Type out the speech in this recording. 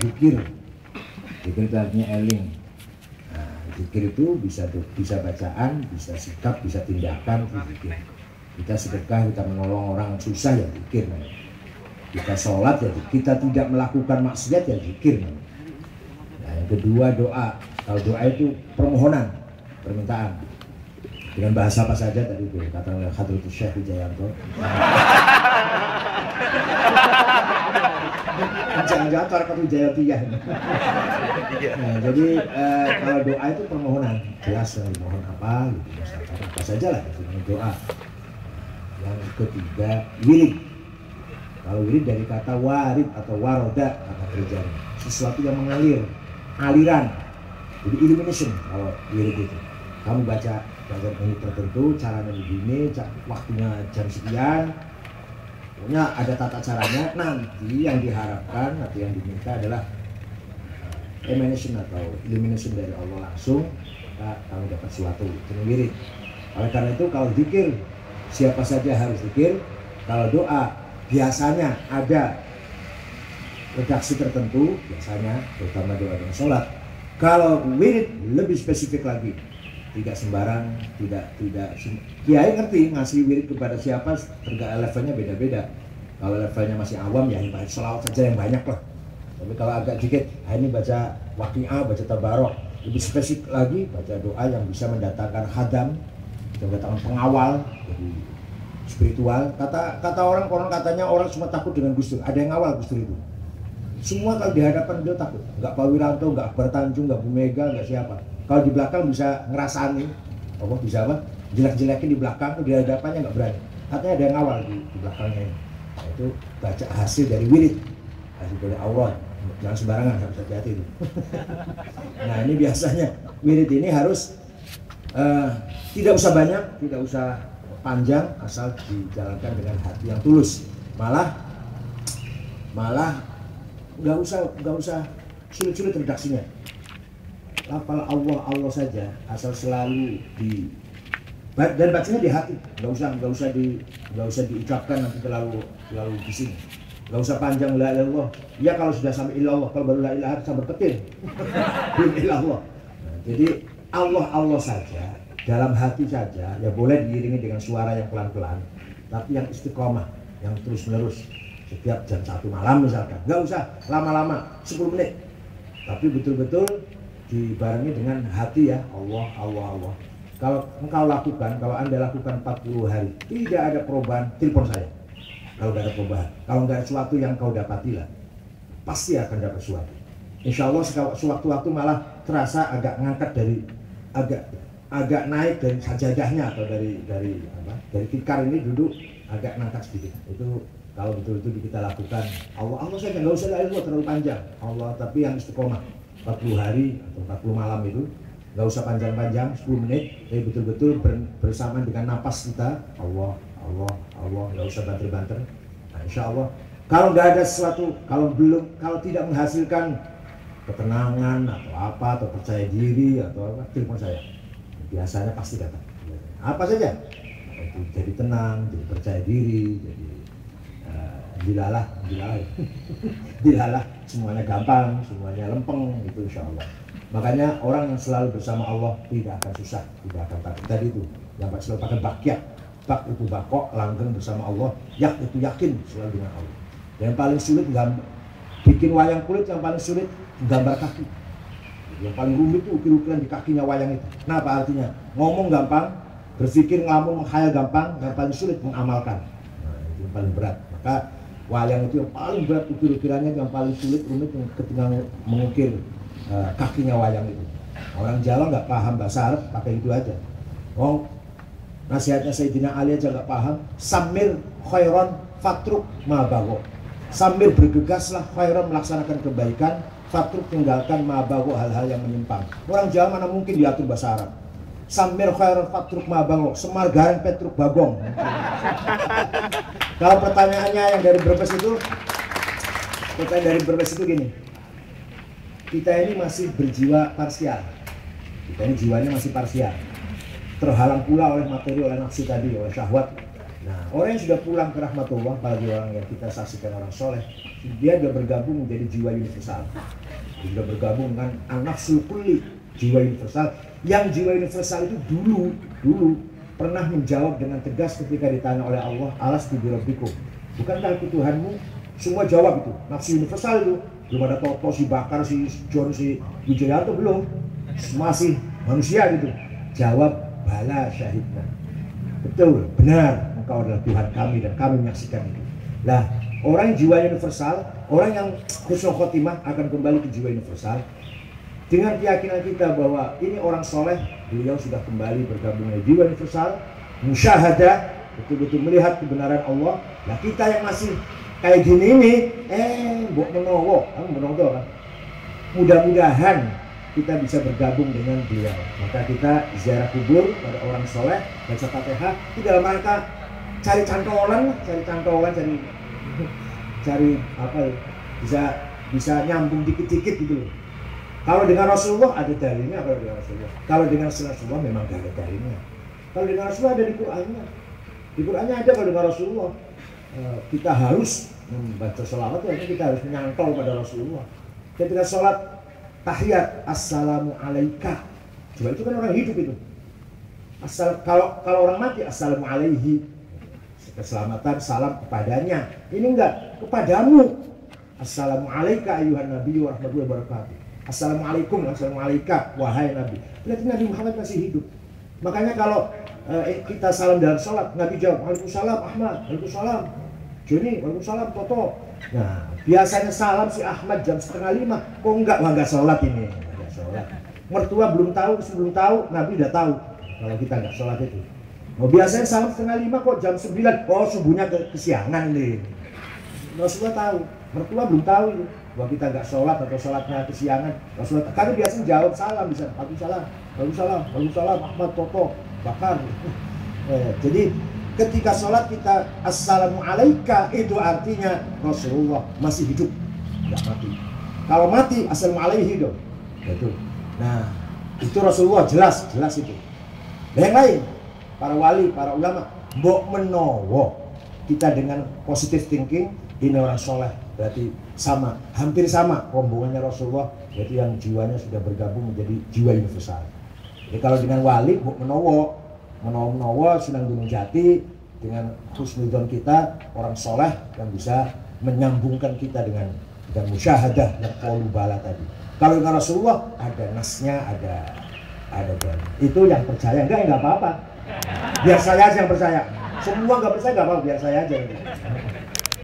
zikir. Zikir itu artinya eling. Nah, zikir itu bisa bacaan, bisa sikap, bisa tindakan, zikir. Kita sedekah, kita menolong orang susah ya zikir. Kita sholat ya, kita tidak melakukan maksiat ya zikir. Nah, yang kedua doa. Kalau doa itu permohonan, permintaan. Dengan bahasa apa saja tadi itu kata oleh Hadratus Syekh Wijayanto. Jangan-jangan tarekat Wijayatiyah. Nah, jadi kalau doa itu permohonan, jelas mohon apa gitu, misalkan apa saja lah itu doa. Yang ketiga wirid. Kalau wirid dari kata warid atau waroda kata kerjanya, sesuatu yang mengalir, aliran. Jadi illumination kalau wirid itu. Kamu baca menit tertentu, caranya begini, waktunya jam sekian. Pokoknya ada tata caranya. Nanti yang diharapkan atau yang diminta adalah emanation atau illumination dari Allah langsung. Maka kamu dapat sesuatu. Itu wirid. Oleh karena itu kalau zikir, siapa saja harus zikir. Kalau doa biasanya ada redaksi tertentu, biasanya terutama doa dan sholat. Kalau wirid lebih spesifik lagi, tidak sembarang, tidak kiai ngerti ngasih wirid kepada siapa, tergantung levelnya beda-beda. Kalau levelnya masih awam ya baca selawat saja yang banyak lah. Tapi kalau agak dikit, ini baca waqi'ah, baca tabarok. Lebih spesifik lagi, baca doa yang bisa mendatangkan hadam, mendatangkan pengawal, jadi spiritual. Kata orang katanya orang cuma takut dengan Gus Dur. Ada yang ngawal Gus Dur itu. Semua kalau di hadapan dia takut. Enggak Pak Wiranto, enggak Akbar Tanjung, enggak Bu Mega, enggak siapa. Kalau di belakang bisa ngerasani, bisa apa? Jelek-jelekin di belakang, di hadapannya nggak berani. Katanya ada yang ngawal di belakangnya ini. Nah, itu baca hasil dari wirid, hasil dari Allah. Jangan sembarangan, harus hati-hati itu. Nah ini biasanya wirid ini harus tidak usah banyak, tidak usah panjang, asal dijalankan dengan hati yang tulus. Malah nggak usah sulit-sulit redaksinya. Lafal Allah saja, asal selalu dan bacanya di hati, nggak usah diucapkan nanti terlalu di sini, nggak usah panjang la ilaha illallah. Ya kalau sudah sampai ilallah, kalau baru la ilaha sampai petir, belum ilallah. Nah, jadi Allah saja, dalam hati saja, ya boleh diiringi dengan suara yang pelan-pelan, tapi yang istiqomah, yang terus-menerus setiap jam 1 malam misalkan, nggak usah lama-lama 10 menit, tapi betul-betul dibarengi dengan hati ya, Allah. Kalau Anda lakukan 40 hari, tidak ada perubahan, telepon saya. Kalau nggak ada perubahan, kalau nggak ada sesuatu yang kau dapati lah, pasti akan dapat sesuatu. Insya Allah sewaktu-waktu malah terasa agak ngangkat agak naik dari sajadahnya atau dari tikar ini duduk agak ngangkat sedikit. Itu kalau betul-betul kita lakukan, Allah saja, nggak usah ilmu terlalu panjang, Allah, tapi yang istiqomah. 40 hari atau 40 malam itu nggak usah panjang-panjang, 10 menit, tapi betul-betul bersamaan dengan napas kita, Allah, nggak usah banter-banter. Nah, insya Allah, kalau nggak ada sesuatu, kalau tidak menghasilkan ketenangan atau apa, atau percaya diri atau apa, telepon saya. Biasanya pasti dapat. Apa saja, jadi tenang, jadi percaya diri, jadi dilalah, semuanya gampang, semuanya lempeng, itu insya Allah. Makanya orang yang selalu bersama Allah tidak akan susah, tidak akan takut. Tadi itu yang selalu pakai bakyak, bak itu bakok, langgeng bersama Allah, yak itu yakin selalu dengan Allah. Yang paling sulit bikin wayang kulit, yang paling sulit gambar kaki. Yang paling rumit itu ukir-ukiran di kakinya wayang itu. Nah, apa artinya? Ngomong gampang, berpikir ngelamun, menghayal gampang, yang paling sulit mengamalkan. Nah, itu yang paling berat. Maka wayang itu yang paling berat ukir-ukirannya, yang paling sulit rumit ketika mengukir kakinya wayang itu. Orang Jawa nggak paham bahasa Arab, pakai itu aja. Nasihatnya Sayyidina Ali aja nggak paham. Samir khairon fatruk ma bago. Samir bergegaslah khairon, melaksanakan kebaikan, fatruk tinggalkan ma bago, hal-hal yang menyimpang. Orang Jawa mana mungkin diatur bahasa Arab. Samir khairon fatruk ma bago, semar gareng petruk bagong. Kalau pertanyaannya yang dari Brebes itu, gini, kita ini masih berjiwa parsial, kita ini jiwanya masih parsial, terhalang pula oleh materi, oleh nafsu tadi, oleh syahwat. Nah, orang yang sudah pulang ke rahmatullah, apalagi orang yang kita saksikan orang soleh, dia sudah bergabung menjadi jiwa universal. Dia sudah bergabung dengan an-nafsul kulli, jiwa universal. Yang jiwa universal itu dulu pernah menjawab dengan tegas ketika ditanya oleh Allah, alastu birabbikum, bukankah aku Tuhanmu? Semua jawab itu, nafsu universal itu. Belum ada Toto, si Bakar, si John, si Wijayanto, belum. Masih manusia gitu. Jawab, bala syahidna. Betul, benar, engkau adalah Tuhan kami dan kami menyaksikan itu. Nah, orang yang jiwa universal, orang yang husnul khotimah akan kembali ke jiwa universal dengan keyakinan kita bahwa ini orang soleh, beliau sudah kembali bergabung dengan jiwa universal, musyahadah, betul-betul melihat kebenaran Allah. Nah, kita yang masih kayak gini ini, mbok menowo, kamu menowo kan? Mudah-mudahan kita bisa bergabung dengan beliau. Maka kita ziarah kubur pada orang soleh, baca Fatihah, itu dalam rangka cari cantolan, cari apa ya, bisa nyambung dikit-dikit gitu loh. Kalau dengan Rasulullah ada dalilnya, kalau dengan Rasulullah. Kalau dengan Rasulullah memang gak ada dalilnya. Kalau dengan Rasulullah ada di Qur'annya. Di Qur'annya ada kalau dengan Rasulullah. Kita harus membaca sholawat, ya kita harus menyangkal pada Rasulullah. Ketika sholat tahiyat, assalamu alaika. Coba itu kan orang hidup itu. Kalau orang mati, assalamu alaihi. Keselamatan, salam kepadanya. Ini enggak, kepadamu. Assalamu alaika ayuhan nabi wa rahmatullahi wa barakatuh. Assalamualaikum, assalamu alaika, wahai nabi. Berarti Nabi Muhammad masih hidup. Makanya kalau kita salam dalam sholat, Nabi jawab, waalaikumsalam Ahmad, waalaikumsalam Joni, waalaikumsalam Toto. Nah, biasanya salam si Ahmad jam 4:30, kok enggak, wah enggak sholat ini, enggak sholat. Mertua belum tahu, sebelum tahu, Nabi udah tahu kalau kita enggak sholat itu. Oh, biasanya salam 4:30 kok jam 9, oh subuhnya kesiangan nih. Rasulullah tahu, mertua belum tahu itu, bahwa kita enggak sholat atau sholatnya kesiangan. Rasulullah, karena biasanya jawab salam, bisa waalaikumsalam, waalaikumsalam, waalaikumsalam Ahmad, Toto, Bakar. Jadi ketika sholat kita assalamu alaika, itu artinya Rasulullah masih hidup, nggak mati. Kalau mati assalamu alaihi dong. Itu. Nah, itu Rasulullah jelas itu. Dan yang lain, para wali, para ulama, mbok menowo kita dengan positive thinking, ini orang soleh, berarti sama, hampir sama rombongannya Rasulullah, yaitu yang jiwanya sudah bergabung menjadi jiwa universal. Jadi kalau dengan wali, mbok menowo Sunan Gunung Jati, dengan husnudon kita, orang soleh yang bisa menyambungkan kita dengan musyahadah dan qaulu bala tadi. Kalau dengan Rasulullah ada nasnya, ada dalil. Itu yang percaya, enggak apa-apa. Biar saya aja yang percaya. Semua enggak percaya enggak apa-apa, biar saya aja.